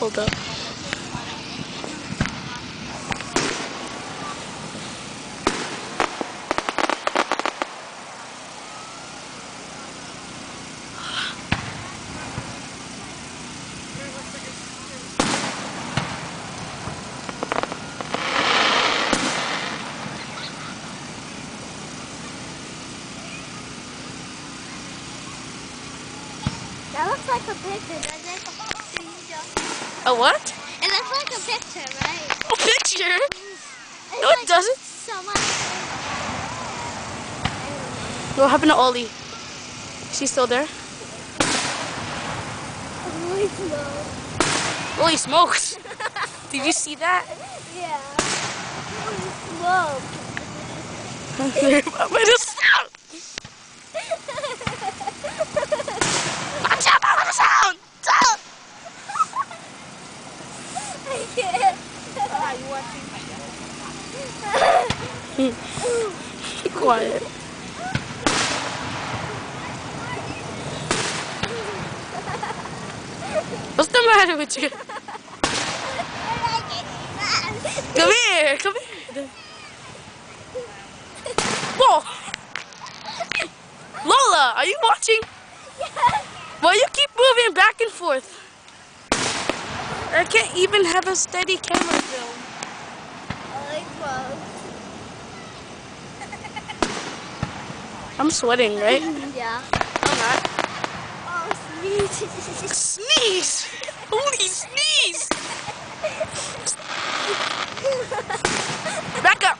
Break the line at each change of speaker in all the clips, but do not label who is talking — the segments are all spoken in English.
Hold up.
That looks like a picture, doesn't it?
A what?
It looks like a picture, right?
A picture?
It's
No,
like
it doesn't.
someone.
What happened to Ollie? Is she still there?
Holy smoke.
Holy smokes! Did you see that?
Yeah. Holy smoke.
What is sound? Watch out! What is sound? Sound!
I can't.
Are you watching?
Quiet. What's the matter with you? Come here, come here. Whoa! Lola, are you watching?
Yes.
Why you keep moving back and forth? I can't even have a steady camera film.
Holy smoke.
I'm sweating, right?
Yeah.
I'm not.
Oh, sneeze.
Sneeze! Holy sneeze! Back up!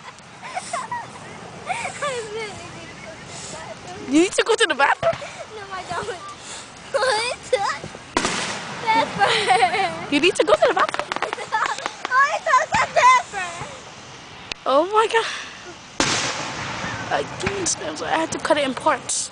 I really need to go to the bathroom.
You need to go to the bathroom?
No, I don't. What? Pepper.
You need to go to the bathroom?
I took a pepper.
Oh my god. I can't stand, so I had to cut it in parts.